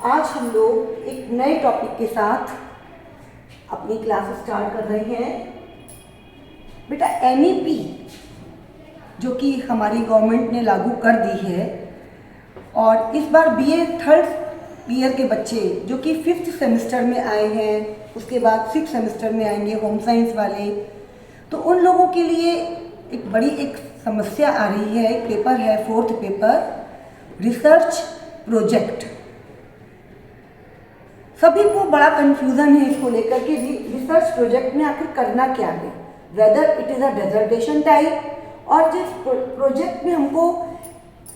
आज हम लोग एक नए टॉपिक के साथ अपनी क्लास स्टार्ट कर रहे हैं। बेटा एनईपी जो कि हमारी गवर्नमेंट ने लागू कर दी है और इस बार बीए थर्ड ईयर के बच्चे जो कि 5th सेमेस्टर में आए हैं, उसके बाद 6th सेमेस्टर में आएंगे होम साइंस वाले, तो उन लोगों के लिए एक बड़ी एक समस्या आ रही है। एक पेपर है 4th पेपर रिसर्च प्रोजेक्ट। सभी को बड़ा कंफ्यूजन है इसको लेकर कि रिसर्च प्रोजेक्ट में आखिर करना क्या है, whether it is a dissertation type और जिस प्रोजेक्ट में हमको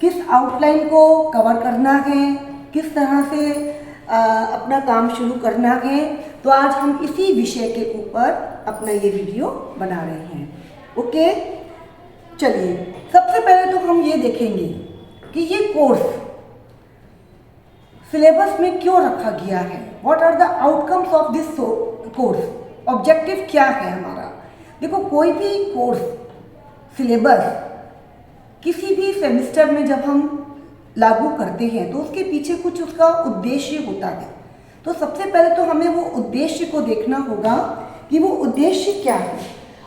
किस आउटलाइन को कवर करना है, किस तरह से अपना काम शुरू करना है। तो आज हम इसी विषय के ऊपर अपना ये वीडियो बना रहे हैं। ओके, चलिए सबसे पहले तो हम ये देखेंगे कि ये कोर्स सिलेबस में क्यों रखा गया है, what are the outcomes of this course, objective क्या है हमारा। देखो, कोई भी कोर्स सिलेबस किसी भी सेमेस्टर में जब हम लागू करते हैं तो उसके पीछे कुछ उसका उद्देश्य होता है। तो सबसे पहले तो हमें वो उद्देश्य को देखना होगा कि वो उद्देश्य क्या है।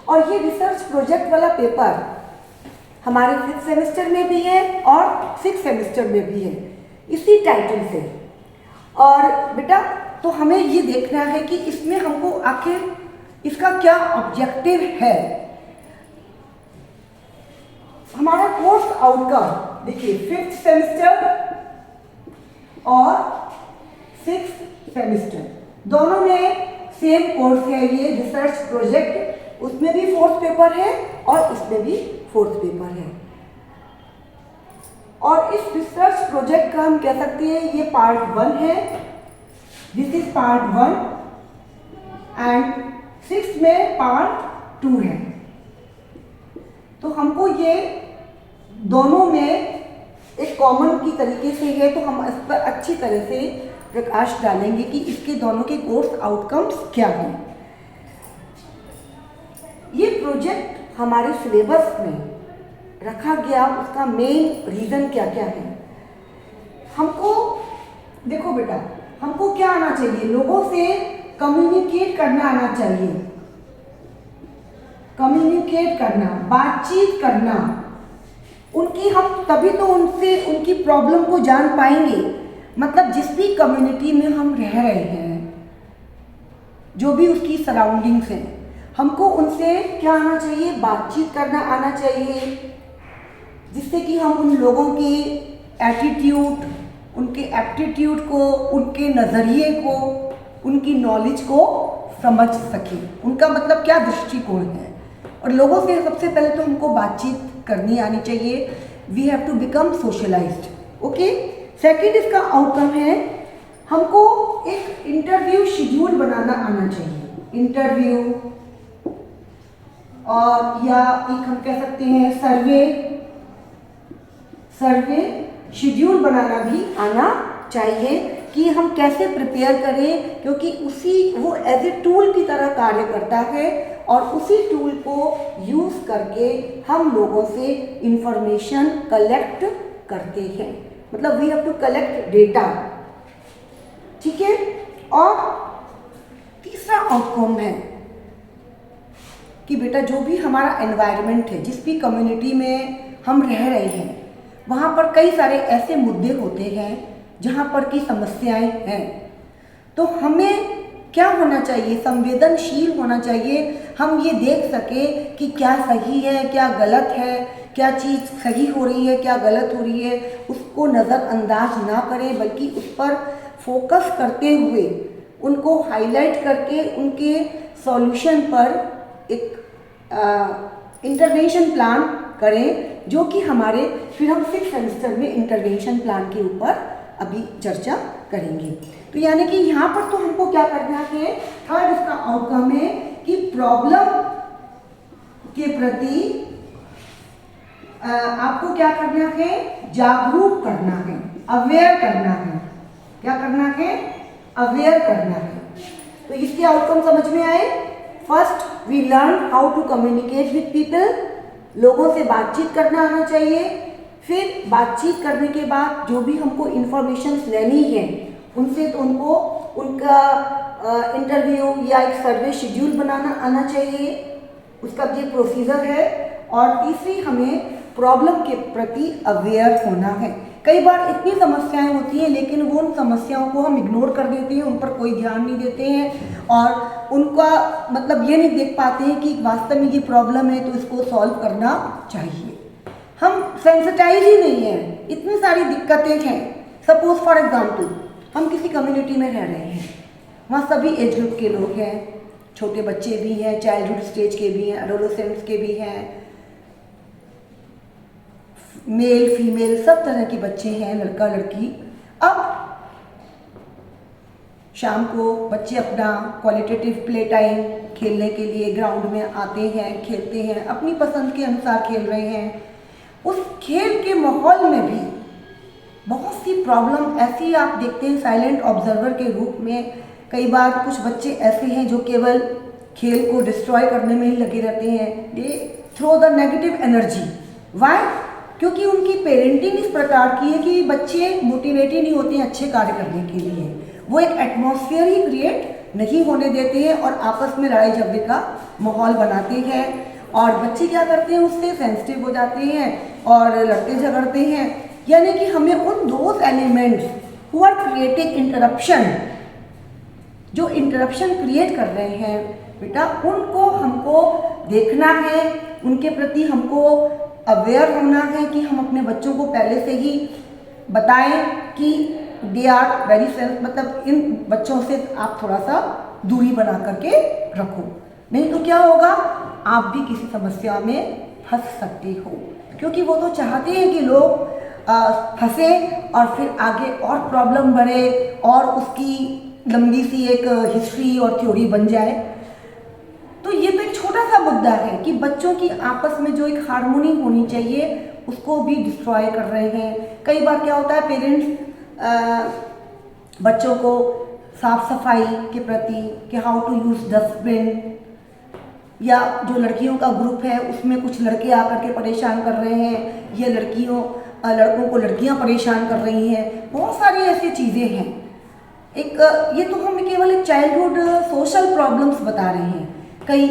और ये रिसर्च प्रोजेक्ट वाला पेपर हमारे 5th सेमेस्टर में भी है और 6th सेमेस्टर में भी है इसी टाइटल से। और बेटा तो हमें ये देखना है कि इसमें हमको आखिर इसका क्या ऑब्जेक्टिव है। हमारा कोर्स आउटकम देखिए 5th सेमेस्टर और 6th सेमेस्टर दोनों में सेम कोर्स है ये रिसर्च प्रोजेक्ट। उसमें भी 4th पेपर है और इसमें भी 4th पेपर है। और इस रिसर्च प्रोजेक्ट का हम कह सकते हैं ये पार्ट 1 है, this is part 1 and 6th में पार्ट 2 है। तो हमको ये दोनों में एक कॉमन की तरीके से है, तो हम इस पर अच्छी तरह से प्रकाश डालेंगे कि इसके दोनों के कोर्स आउटकम्स क्या हैं। ये प्रोजेक्ट हमारे सिलेबस में रखा गया, उसका मेन रीज़न क्या क्या है। हमको देखो बेटा, हमको क्या आना चाहिए, लोगों से कम्युनिकेट करना आना चाहिए, कम्युनिकेट करना, बातचीत करना उनकी, हम तभी तो उनसे उनकी प्रॉब्लम को जान पाएंगे। मतलब जिस भी कम्युनिटी में हम रह रहे हैं, जो भी उसकी सराउंडिंग्स हैं, हमको उनसे क्या आना चाहिए, बातचीत करना आना चाहिए, जिससे कि हम उन लोगों के एटीट्यूड, उनके एप्टीट्यूड को, उनके नज़रिए को, उनकी नॉलेज को समझ सकें, उनका मतलब क्या दृष्टिकोण है। और लोगों से सबसे पहले तो हमको बातचीत करनी आनी चाहिए। We have to become socialised. Okay, second इसका आउटकम है हमको एक इंटरव्यू शेड्यूल बनाना आना चाहिए। इंटरव्यू और या एक हम कह सकते हैं सर्वे शेड्यूल बनाना भी आना चाहिए कि हम कैसे प्रिपेयर करें, क्योंकि वो एज ए टूल की तरह कार्य करता है और उसी टूल को यूज़ करके हम लोगों से इंफॉर्मेशन कलेक्ट करते हैं। मतलब we have to collect data, ठीक है। और तीसरा आउटकम है कि बेटा जो भी हमारा एनवायरनमेंट है, जिस भी कम्युनिटी में हम रह रहे हैं, वहाँ पर कई सारे ऐसे मुद्दे होते हैं जहाँ पर की समस्याएं हैं। तो हमें क्या होना चाहिए, संवेदनशील होना चाहिए। हम ये देख सके कि क्या सही है, क्या गलत है, क्या चीज़ सही हो रही है, क्या गलत हो रही है, उसको नज़रअंदाज ना करें, बल्कि उस पर फोकस करते हुए उनको हाईलाइट करके उनके सॉल्यूशन पर एक इंटरवेंशन प्लान करें, जो कि हमारे फिर हम 6th सेमेस्टर में इंटरवेंशन प्लान के ऊपर अभी चर्चा करेंगे। तो यानी कि यहाँ पर तो हमको क्या करना है, थर्ड इसका आउटकम है कि प्रॉब्लम के प्रति आपको क्या करना है, जागरूक करना है, अवेयर करना है। क्या करना है, अवेयर करना है। तो इसके आउटकम समझ में आए। First we learn how to communicate with people, लोगों से बातचीत करना आना चाहिए। फिर बातचीत करने के बाद जो भी हमको इंफॉर्मेशन लेनी है उनसे तो उनको उनका इंटरव्यू या एक सर्वे शेड्यूल बनाना आना चाहिए, उसका ये प्रोसीजर है। और तीसरी, हमें प्रॉब्लम के प्रति अवेयर होना है। कई बार इतनी समस्याएं होती हैं लेकिन वो उन समस्याओं को हम इग्नोर कर देते हैं, उन पर कोई ध्यान नहीं देते हैं और उनका मतलब ये नहीं देख पाते हैं कि वास्तव में ये प्रॉब्लम है तो इसको सॉल्व करना चाहिए। हम सेंसिटाइज ही नहीं हैं, इतनी सारी दिक्कतें हैं। सपोज फॉर एग्जाम्पल हम किसी कम्युनिटी में रह रहे हैं, वहाँ सभी एज ग्रुप के लोग हैं, छोटे बच्चे भी हैं, चाइल्डहुड स्टेज के भी हैं, एडोलेसेंट्स के भी हैं, मेल फीमेल सब तरह के बच्चे हैं, लड़का लड़की। अब शाम को बच्चे अपना क्वालिटेटिव प्ले टाइम खेलने के लिए ग्राउंड में आते हैं, खेलते हैं, अपनी पसंद के अनुसार खेल रहे हैं। उस खेल के माहौल में भी बहुत सी प्रॉब्लम ऐसी आप देखते हैं साइलेंट ऑब्जर्वर के रूप में। कई बार कुछ बच्चे ऐसे हैं जो केवल खेल को डिस्ट्रॉय करने में ही लगे रहते हैं, they throw the negative energy. Why? क्योंकि उनकी पेरेंटिंग इस प्रकार की है कि बच्चे मोटिवेट ही नहीं होते हैं अच्छे कार्य करने के लिए, वो एक एटमॉस्फेयर ही क्रिएट नहीं होने देते हैं और आपस में लड़ाई झगड़े का माहौल बनाते हैं और बच्चे क्या करते हैं, उससे सेंसिटिव हो जाते हैं और लड़ते झगड़ते हैं। यानी कि हमें उन those elements who are creating interruption, जो इंटरप्शन क्रिएट कर रहे हैं बेटा, उनको हमको देखना है, उनके प्रति हमको अवेयर होना है कि हम अपने बच्चों को पहले से ही बताएं कि दे आर वेरी सेल्फ, मतलब इन बच्चों से आप थोड़ा सा दूरी बना करके रखो, नहीं तो क्या होगा, आप भी किसी समस्या में फंस सकते हो। क्योंकि वो तो चाहते हैं कि लोग फंसे और फिर आगे और प्रॉब्लम बढ़े और उसकी लंबी सी एक हिस्ट्री और थ्योरी बन जाए। तो ये तो एक छोटा सा मुद्दा है कि बच्चों की आपस में जो एक हार्मोनी होनी चाहिए उसको भी डिस्ट्रॉय कर रहे हैं। कई बार क्या होता है, पेरेंट्स बच्चों को साफ सफाई के प्रति कि हाउ टू यूज़ डस्टबिन, या जो लड़कियों का ग्रुप है उसमें कुछ लड़के आकर के परेशान कर रहे हैं, ये लड़कों को लड़कियां परेशान कर रही हैं, बहुत सारी ऐसी चीज़ें हैं। ये तो हम केवल एक चाइल्डहुड सोशल प्रॉब्लम्स बता रहे हैं। कई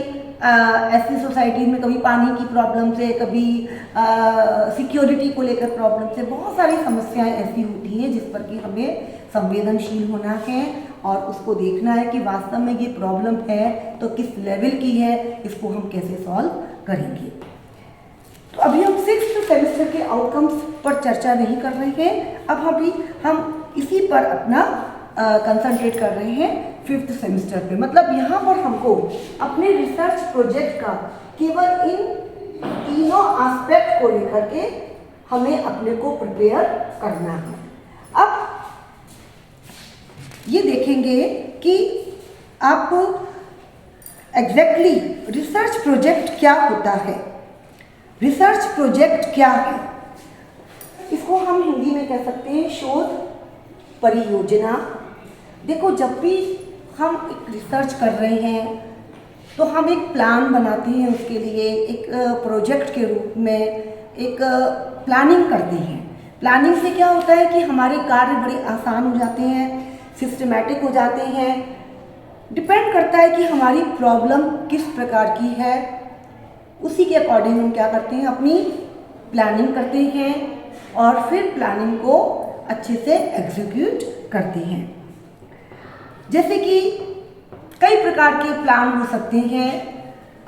ऐसी सोसाइटी में कभी पानी की प्रॉब्लम से, कभी सिक्योरिटी को लेकर प्रॉब्लम से, बहुत सारी समस्याएं ऐसी होती हैं जिस पर कि हमें संवेदनशील होना है और उसको देखना है कि वास्तव में ये प्रॉब्लम है तो किस लेवल की है, इसको हम कैसे सॉल्व करेंगे। तो अभी हम 6th सेमेस्टर के आउटकम्स पर चर्चा नहीं कर रहे हैं, अब हम इसी पर अपना कंसंट्रेट कर रहे हैं 5th सेमेस्टर पे। मतलब यहाँ पर हमको अपने रिसर्च प्रोजेक्ट का केवल इन तीनों एस्पेक्ट को लेकर के हमें अपने को प्रिपेयर करना है। अब ये देखेंगे कि आप एग्जैक्टली रिसर्च प्रोजेक्ट क्या होता है। रिसर्च प्रोजेक्ट क्या है, इसको हम हिंदी में कह सकते हैं शोध परियोजना। देखो, जब भी हम एक रिसर्च कर रहे हैं तो हम एक प्लान बनाते हैं, उसके लिए एक प्रोजेक्ट के रूप में एक प्लानिंग करते हैं। प्लानिंग से क्या होता है कि हमारे कार्य बड़े आसान हो जाते हैं, सिस्टमैटिक हो जाते हैं। डिपेंड करता है कि हमारी प्रॉब्लम किस प्रकार की है, उसी के अकॉर्डिंग हम क्या करते हैं, अपनी प्लानिंग करते हैं और फिर प्लानिंग को अच्छे से एग्जीक्यूट करते हैं। जैसे कि कई प्रकार के प्लान हो सकते हैं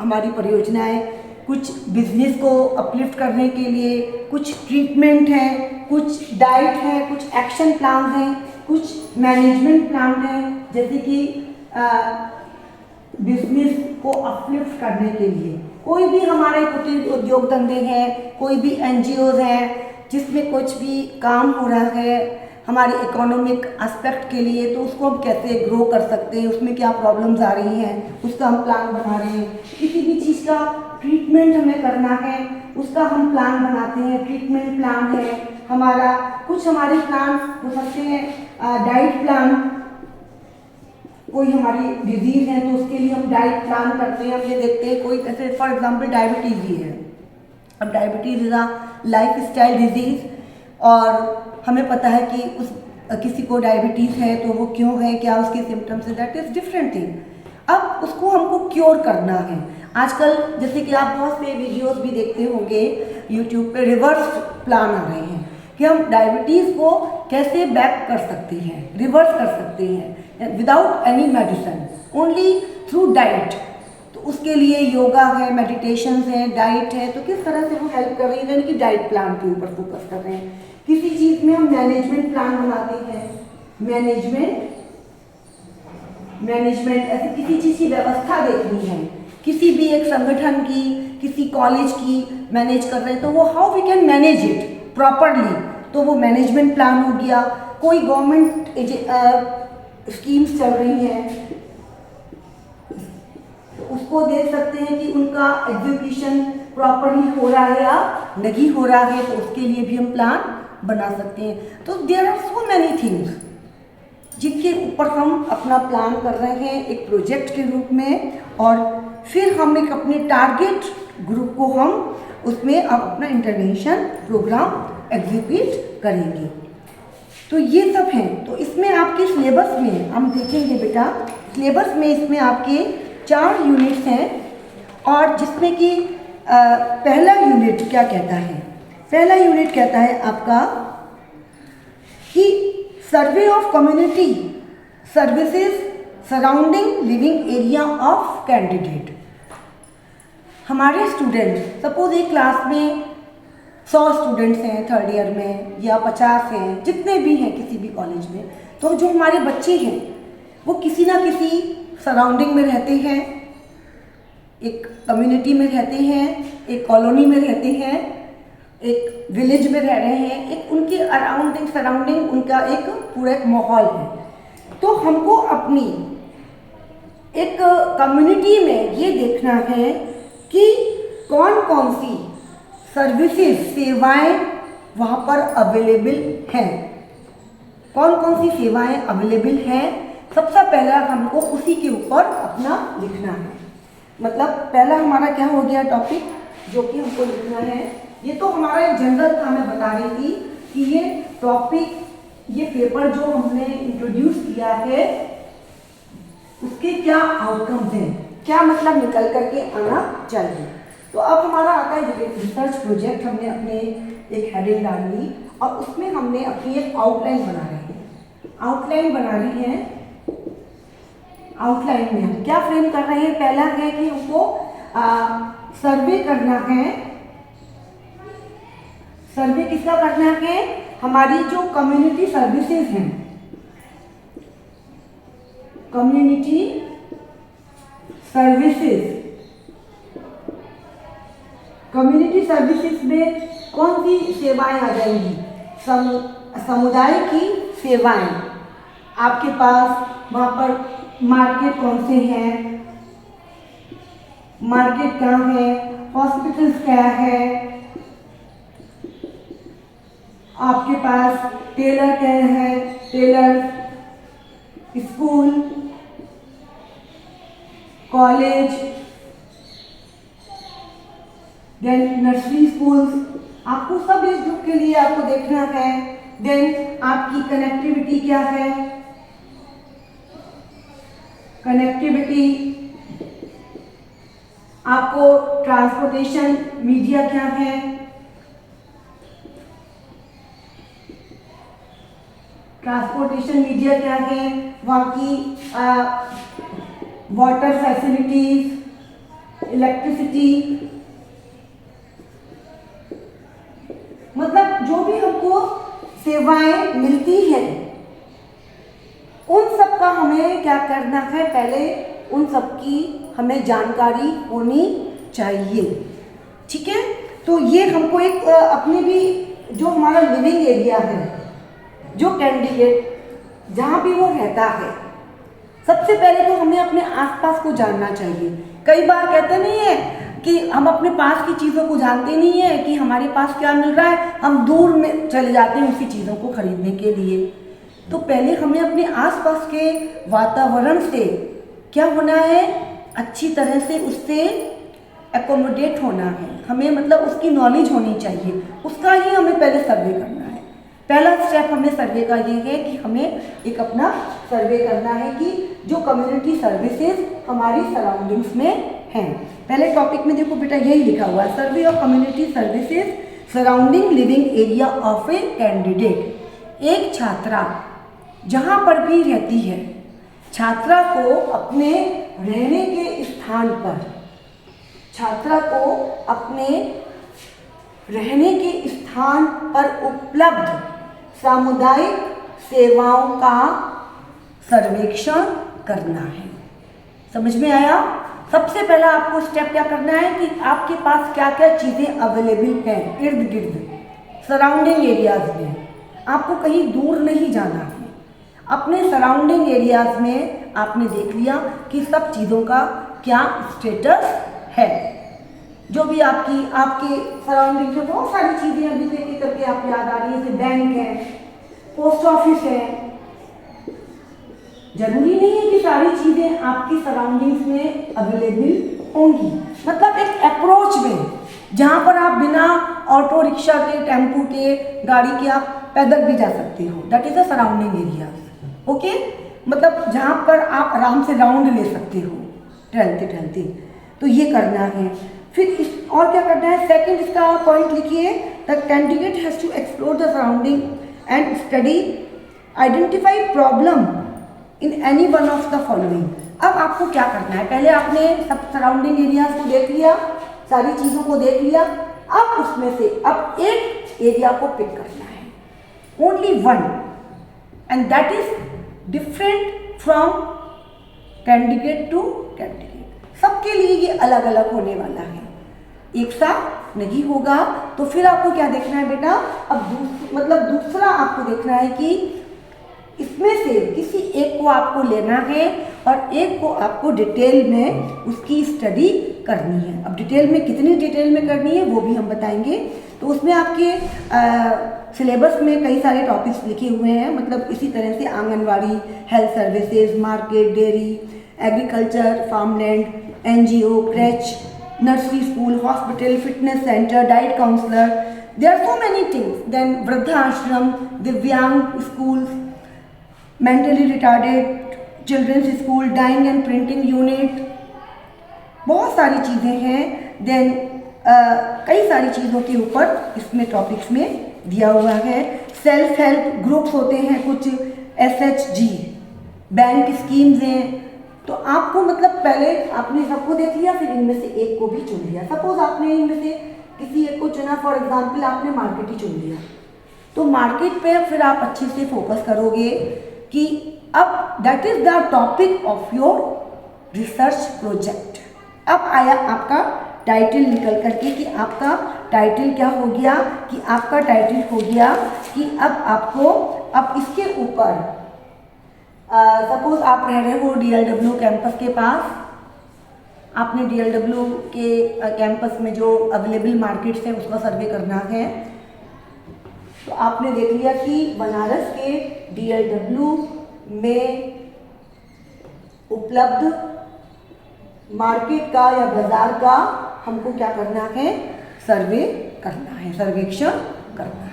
हमारी परियोजनाएं, कुछ बिजनेस को अपलिफ्ट करने के लिए, कुछ ट्रीटमेंट है, कुछ डाइट है, कुछ एक्शन प्लान हैं, कुछ मैनेजमेंट प्लान हैं। जैसे कि बिजनेस को अपलिफ्ट करने के लिए कोई भी हमारे कुटीर उद्योग धंधे हैं, कोई भी NGOs हैं जिसमें कुछ भी काम हो रहा है हमारे इकोनॉमिक एस्पेक्ट के लिए, तो उसको हम कैसे ग्रो कर सकते हैं, उसमें क्या प्रॉब्लम्स आ रही हैं, उसका हम प्लान बना रहे हैं। किसी भी चीज़ का ट्रीटमेंट हमें करना है, उसका हम प्लान बनाते हैं, ट्रीटमेंट प्लान है हमारा। कुछ हमारे प्लान हो सकते हैं डाइट प्लान, कोई हमारी डिजीज़ है तो उसके लिए हम डाइट प्लान करते हैं। हम ये देखते हैं कोई ऐसे फॉर एग्जांपल डायबिटीज़ ही है, अब diabetes is a life style disease और हमें पता है कि उस किसी को डायबिटीज़ है तो वो क्यों है, क्या उसके सिम्टम्स है, दैट इज़ डिफरेंट थिंग। अब उसको हमको क्योर करना है। आजकल जैसे कि आप बहुत से वीडियोस भी देखते होंगे यूट्यूब पे, रिवर्स प्लान आ रहे हैं कि हम डायबिटीज़ को कैसे बैक कर सकते हैं, रिवर्स कर सकते हैं without any medicine, only through diet. तो उसके लिए योगा है, मेडिटेशन है, डाइट है, तो किस तरह से वो हेल्प कर रही है, यानी कि डाइट प्लान के ऊपर फोकस कर रहे हैं। किसी चीज़ में हम मैनेजमेंट प्लान बनाते हैं, मैनेजमेंट ऐसे किसी चीज़ की व्यवस्था देखनी है, किसी भी एक संगठन की, किसी कॉलेज की मैनेज कर रहे हैं, तो वो how we can manage it properly, तो वो मैनेजमेंट प्लान हो गया। कोई गवर्नमेंट स्कीम्स चल रही हैं, उसको देख सकते हैं कि उनका एग्जीक्यूशन प्रॉपरली हो रहा है या नहीं हो रहा है, तो उसके लिए भी हम प्लान बना सकते हैं। तो there are so many things जिनके ऊपर हम अपना प्लान कर रहे हैं एक प्रोजेक्ट के रूप में, और फिर हम एक अपने टारगेट ग्रुप को हम उसमें अब अपना इंटरवेंशन प्रोग्राम एग्जीक्यूट करेंगे। तो ये सब हैं। तो इसमें आपके सिलेबस में हम देखेंगे बेटा, सिलेबस में इसमें आपके 4 यूनिट्स हैं, और जिसमें कि पहला यूनिट क्या कहता है, पहला यूनिट कहता है आपका कि survey of community services surrounding living area of candidate. हमारे स्टूडेंट, सपोज एक क्लास में 100 स्टूडेंट्स हैं थर्ड ईयर में, या 50 हैं, जितने भी हैं किसी भी कॉलेज में, तो जो हमारे बच्चे हैं वो किसी ना किसी सराउंडिंग में रहते हैं, एक कम्युनिटी में रहते हैं, एक कॉलोनी में रहते हैं, एक विलेज में रह रहे हैं, एक उनके अराउंडिंग सराउंडिंग उनका एक पूरा एक माहौल है। तो हमको अपनी एक कम्युनिटी में ये देखना है कि कौन कौन सी सर्विसेज सेवाएं वहाँ पर अवेलेबल हैं, कौन कौन सी सेवाएं अवेलेबल हैं, सबसे पहला हमको उसी के ऊपर अपना लिखना है। मतलब पहला हमारा क्या हो गया टॉपिक जो कि हमको लिखना है। ये तो हमारा एक जनरल था, मैं बता रही थी कि ये टॉपिक, ये पेपर जो हमने इंट्रोड्यूस किया है उसके क्या आउटकम्स हैं, क्या मतलब निकल करके आना चाहिए। तो अब हमारा आता है रिसर्च प्रोजेक्ट, हमने अपने एक हेडिंग डाल ली और उसमें हमने अपनी एक आउटलाइन बना रहे हैं। आउटलाइन बना रही हैं, आउटलाइन में हम क्या फ्रेम कर रहे हैं, पहला है कि हमको सर्वे करना है। सर्वे किसका करना है, हमारी जो कम्युनिटी सर्विसेज हैं, कम्युनिटी सर्विसेज, कम्युनिटी सर्विसेज में कौन सी सेवाएं आ जाएंगी, समुदाय की सेवाएं। आपके पास वहाँ पर मार्केट कौन से हैं, मार्केट कहाँ है, हॉस्पिटल्स क्या है, आपके पास टेलर क्या है, tailor, school, college, then nursery schools, आपको सब इस ग्रुप के लिए आपको देखना है। देन आपकी कनेक्टिविटी क्या है, कनेक्टिविटी, आपको ट्रांसपोर्टेशन मीडिया क्या है, ट्रांसपोर्टेशन मीडिया क्या है, वहाँ की वाटर फैसिलिटीज, इलेक्ट्रिसिटी, मतलब जो भी हमको सेवाएं मिलती हैं उन सब का हमें क्या करना है, पहले उन सब की हमें जानकारी होनी चाहिए। ठीक है, तो ये हमको एक अपने भी जो हमारा लिविंग एरिया है, जो कैंडिडेट जहाँ भी वो रहता है, सबसे पहले तो हमें अपने आसपास को जानना चाहिए। कई बार कहते नहीं है कि हम अपने पास की चीज़ों को जानते नहीं है कि हमारे पास क्या मिल रहा है, हम दूर में चले जाते हैं उसी चीज़ों को खरीदने के लिए। तो पहले हमें अपने आसपास के वातावरण से क्या होना है, अच्छी तरह से उससे एकोमोडेट होना है, हमें मतलब उसकी नॉलेज होनी चाहिए, उसका ही हमें पहले सर्वे करना है। पहला स्टेप हमें सर्वे का ये है कि हमें एक अपना सर्वे करना है कि जो कम्युनिटी सर्विसेज हमारी सराउंडिंग्स में हैं। पहले टॉपिक में देखो बेटा यही लिखा हुआ है, survey of community services surrounding living area of a candidate. एक छात्रा जहाँ पर भी रहती है, छात्रा को अपने रहने के स्थान पर, छात्रा को अपने रहने के स्थान पर उपलब्ध सामुदायिक सेवाओं का सर्वेक्षण करना है। समझ में आया? सबसे पहला आपको स्टेप क्या करना है कि आपके पास क्या क्या चीज़ें अवेलेबल हैं इर्द गिर्द सराउंडिंग एरियाज में। आपको कहीं दूर नहीं जाना है, अपने सराउंडिंग एरियाज में आपने देख लिया कि सब चीज़ों का क्या स्टेटस है। जो भी आपके सराउंडिंग में बहुत सारी चीज़ें अभी देख करके आप याद आ रही है, जैसे बैंक है, पोस्ट ऑफिस है। जरूरी नहीं है कि सारी चीज़ें आपकी सराउंडिंग्स में अवेलेबल होंगी, मतलब एक अप्रोच में जहाँ पर आप बिना ऑटो रिक्शा के, टेम्पू के, गाड़ी के आप पैदल भी जा सकते हो, that is a surrounding area. Okay, मतलब जहाँ पर आप आराम से राउंड ले सकते हो टहलते टहलते, तो ये करना है। फिर और क्या करना है, सेकंड इसका पॉइंट लिखिए, the candidate has to explore the surrounding and study identify problem in any one of the following. अब आपको क्या करना है, पहले आपने सब सराउंडिंग एरियाज को देख लिया, सारी चीज़ों को देख लिया, अब उसमें से अब एक एरिया को पिक करना है, only one, and that is different from candidate to candidate. सबके लिए ये अलग अलग होने वाला है, एक साथ नहीं होगा। तो फिर आपको क्या देखना है बेटा, अब दूसरा आपको देखना है कि इसमें से किसी एक को आपको लेना है और एक को आपको डिटेल में उसकी स्टडी करनी है। अब डिटेल में कितनी डिटेल में करनी है वो भी हम बताएंगे। तो उसमें आपके सिलेबस में कई सारे टॉपिक्स लिखे हुए हैं, मतलब इसी तरह से anganwadi, health services, market, dairy, agriculture, farmland, NGO, creche, nursery school, hospital, fitness centre, diet counsellor, there are so many things. Then वृद्धाश्रम, दिव्यांग schools, mentally retarded childrens school, dyeing and printing unit, बहुत सारी चीज़ें हैं। देन कई सारी चीज़ों के ऊपर इसमें टॉपिक्स में दिया हुआ है। सेल्फ हेल्प ग्रुप्स होते हैं कुछ, SHG, बैंक स्कीम्स हैं। तो आपको मतलब पहले आपने सबको देख लिया, फिर इनमें से एक को भी चुन लिया। सपोज आपने इनमें से किसी एक को चुना, फॉर एग्जाम्पल आपने मार्केट ही चुन लिया, तो मार्केट पे फिर आप अच्छे से फोकस करोगे कि अब that is the topic of your research project. अब आया आपका टाइटल निकल करके कि आपका टाइटल क्या हो गया, कि आपका टाइटल हो गया कि अब आपको अब इसके ऊपर सपोज आप रह रहे हो DLW कैंपस के पास, आपने DLW के कैंपस में जो अवेलेबल मार्केट्स हैं उसका सर्वे करना है। तो आपने देख लिया कि बनारस के DLW में उपलब्ध मार्केट का या बाजार का हमको क्या करना है, सर्वे करना है, सर्वेक्षण करना है।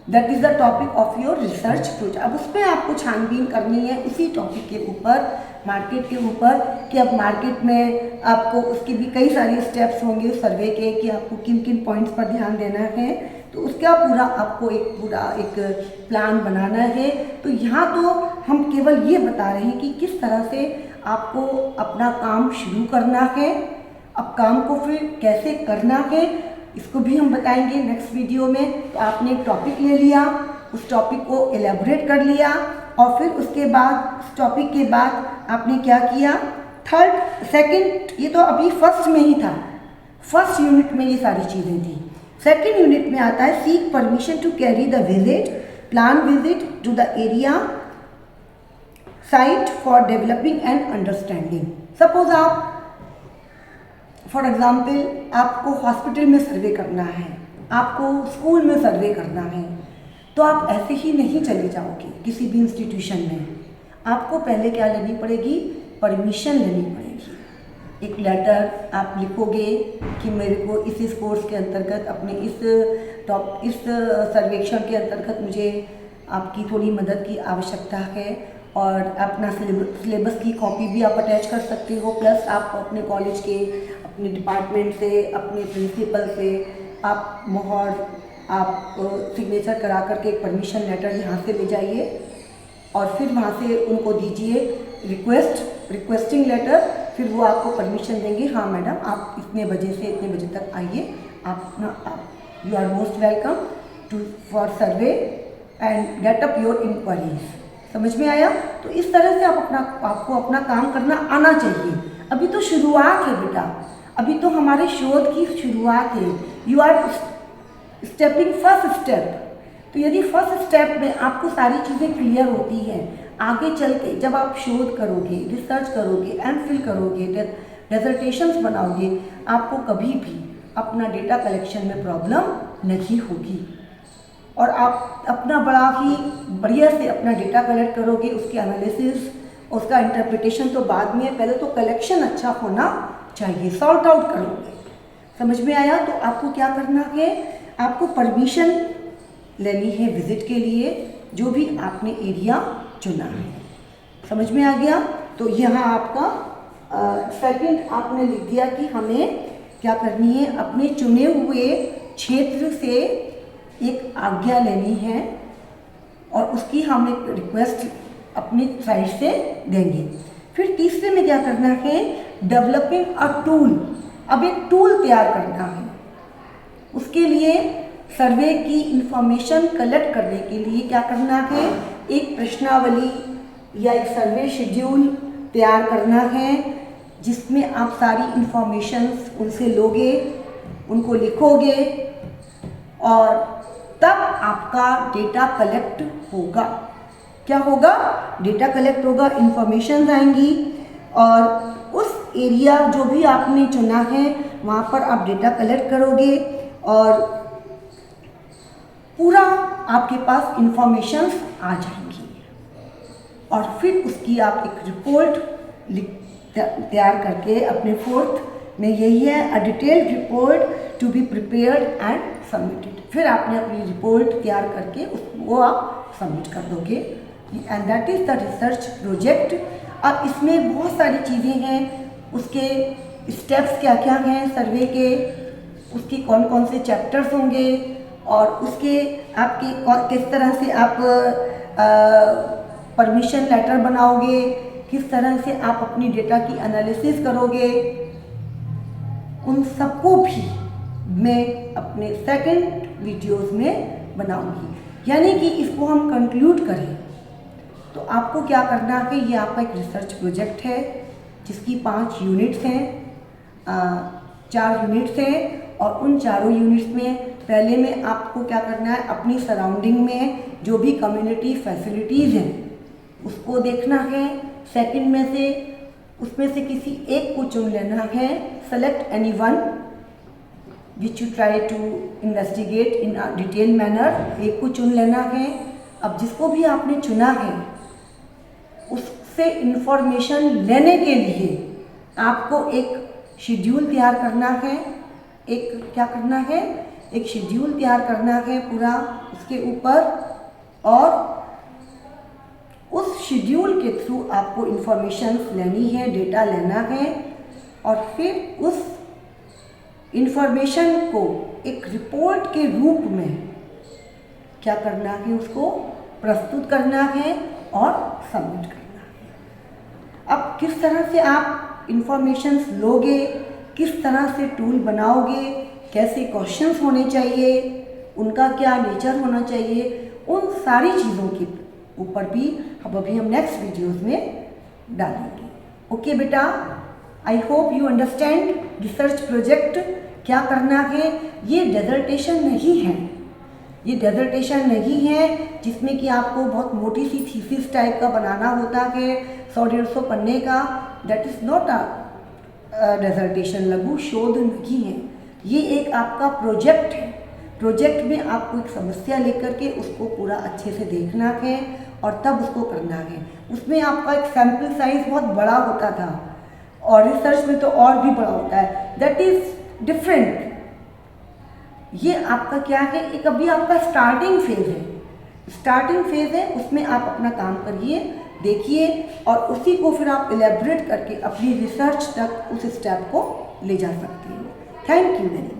That is the topic of your research project. अब उसमें आपको छानबीन करनी है उसी टॉपिक के ऊपर, मार्केट के ऊपर, कि अब मार्केट में आपको उसके भी कई सारे स्टेप्स होंगे सर्वे के, कि आपको किन किन पॉइंट्स पर ध्यान देना है। तो उसका पूरा आपको एक प्लान बनाना है। तो यहाँ तो हम केवल ये बता रहे हैं कि किस तरह से आपको अपना काम शुरू करना है, अब काम को फिर कैसे करना है इसको भी हम बताएंगे नेक्स्ट वीडियो में। तो आपने एक टॉपिक ले लिया, उस टॉपिक को एलेबोरेट कर लिया, और फिर उसके बाद उस टॉपिक के बाद आपने क्या किया, सेकंड, ये तो अभी फर्स्ट में ही था, फर्स्ट यूनिट में ये सारी चीज़ें थी। सेकंड यूनिट में आता है seek permission to carry the visit, plan visit to the area site for developing and understanding. Suppose आप फॉर एग्जाम्पल आपको हॉस्पिटल में सर्वे करना है, आपको स्कूल में सर्वे करना है, तो आप ऐसे ही नहीं चले जाओगे किसी भी इंस्टीट्यूशन में। आपको पहले क्या लेनी पड़ेगी, परमिशन लेनी पड़ेगी। एक लेटर आप लिखोगे कि मेरे को इस कोर्स के अंतर्गत अपने इस सर्वेक्षण के अंतर्गत मुझे आपकी थोड़ी मदद की आवश्यकता है, और अपना सिलेबस की कॉपी भी आप अटैच कर सकते हो। प्लस आप अपने कॉलेज के, अपने डिपार्टमेंट से, अपने प्रिंसिपल से आप मोहर, आप सिग्नेचर करा करके एक परमिशन लेटर यहाँ से ले जाइए और फिर वहाँ से उनको दीजिए रिक्वेस्टिंग लेटर। फिर वो आपको परमिशन देंगे, हाँ मैडम आप इतने बजे से इतने बजे तक आइए, आप you are most welcome to for survey and get up your enquiries. समझ में आया? तो इस तरह से आपको अपना काम करना आना चाहिए। अभी तो शुरुआत है बेटा, अभी तो हमारे शोध की शुरुआत है। You are stepping first step. तो यदि फर्स्ट स्टेप में आपको सारी चीज़ें क्लियर होती हैं, आगे चल के जब आप शोध करोगे, रिसर्च करोगे, एमफिल करोगे, डिसर्टेशंस बनाओगे, आपको कभी भी अपना डेटा कलेक्शन में प्रॉब्लम नहीं होगी और आप अपना बड़ा ही बढ़िया से अपना डेटा कलेक्ट करोगे। उसके एनालिसिस, उसका इंटरप्रिटेशन तो बाद में, पहले तो कलेक्शन अच्छा होना चाहिए, सॉर्ट आउट करोगे। समझ में आया? तो आपको क्या करना है, आपको परमिशन लेनी है विजिट के लिए, जो भी आपने एरिया चुना है। समझ में आ गया? तो यहाँ आपका सेकंड आपने लिख दिया कि हमें क्या करनी है, अपने चुने हुए क्षेत्र से एक आज्ञा लेनी है और उसकी हम एक रिक्वेस्ट अपनी साइड से देंगे। फिर तीसरे में क्या करना है, डेवलपिंग अ टूल। अब एक टूल तैयार करना है। उसके लिए सर्वे की इंफॉर्मेशन कलेक्ट करने के लिए क्या करना है, एक प्रश्नावली या एक सर्वे शेड्यूल तैयार करना है, जिसमें आप सारी इंफॉर्मेशंस उनसे लोगे, उनको लिखोगे और तब आपका डेटा कलेक्ट होगा। क्या होगा? डेटा कलेक्ट होगा, इंफॉर्मेशन आएंगी और उस एरिया जो भी आपने चुना है वहाँ पर आप डेटा कलेक्ट करोगे और पूरा आपके पास इंफॉर्मेशंस आ जाएंगी और फिर उसकी आप एक रिपोर्ट तैयार करके अपने फोर्थ में यही है, a detailed report to be prepared and submitted. फिर आपने अपनी रिपोर्ट तैयार करके उसको आप सबमिट कर दोगे and that is the research project. अब इसमें बहुत सारी चीज़ें हैं, उसके स्टेप्स क्या क्या हैं सर्वे के, उसके कौन कौन से चैप्टर्स होंगे और उसके आपके किस तरह से आप परमिशन लेटर बनाओगे, किस तरह से आप अपनी डेटा की एनालिसिस करोगे, उन सबको भी मैं अपने सेकंड वीडियोस में बनाऊंगी। यानी कि इसको हम कंक्लूड करें तो आपको क्या करना है, ये आपका एक रिसर्च प्रोजेक्ट है जिसकी 5 यूनिट्स हैं, 4 यूनिट्स हैं और उन चारों यूनिट्स में पहले में आपको क्या करना है, अपनी सराउंडिंग में जो भी कम्युनिटी फैसिलिटीज़ हैं उसको देखना है। सेकंड में से उसमें से किसी एक को चुन लेना है, select any one which you try to investigate in a detail manner, एक को चुन लेना है। अब जिसको भी आपने चुना है उससे इंफॉर्मेशन लेने के लिए आपको एक शेड्यूल तैयार करना है, एक क्या करना है, एक शेड्यूल तैयार करना है पूरा उसके ऊपर, और उस शेड्यूल के थ्रू आपको इंफॉर्मेशन लेनी है, डेटा लेना है और फिर उस इंफॉर्मेशन को एक रिपोर्ट के रूप में क्या करना है, उसको प्रस्तुत करना है और सबमिट करना है। अब किस तरह से आप इंफॉर्मेशंस लोगे, किस तरह से टूल बनाओगे, कैसे क्वेश्चंस होने चाहिए, उनका क्या नेचर होना चाहिए, उन सारी चीज़ों के ऊपर भी अभी हम नेक्स्ट वीडियोस में डालेंगे। ओके बेटा, I hope you understand research project क्या करना है। ये डिसर्टेशन नहीं है, ये डिसर्टेशन नहीं है जिसमें कि आपको बहुत मोटी सी थीसिस टाइप का बनाना होता है 100-150 पन्ने का। That is not a dissertation, लघु शोध नहीं है, ये एक आपका प्रोजेक्ट है। प्रोजेक्ट में आपको एक समस्या लेकर के उसको पूरा अच्छे से देखना है और तब उसको करना है। उसमें आपका एक सैम्पल साइज बहुत बड़ा होता था, और रिसर्च में तो और भी बड़ा होता है, दैट इज डिफरेंट। ये आपका क्या है, एक अभी आपका स्टार्टिंग फेज है, स्टार्टिंग फेज है, उसमें आप अपना काम करिए, देखिए, और उसी को फिर आप इलेबोरेट करके अपनी रिसर्च तक उस स्टेप को ले जा सकते हो। Thank you very much.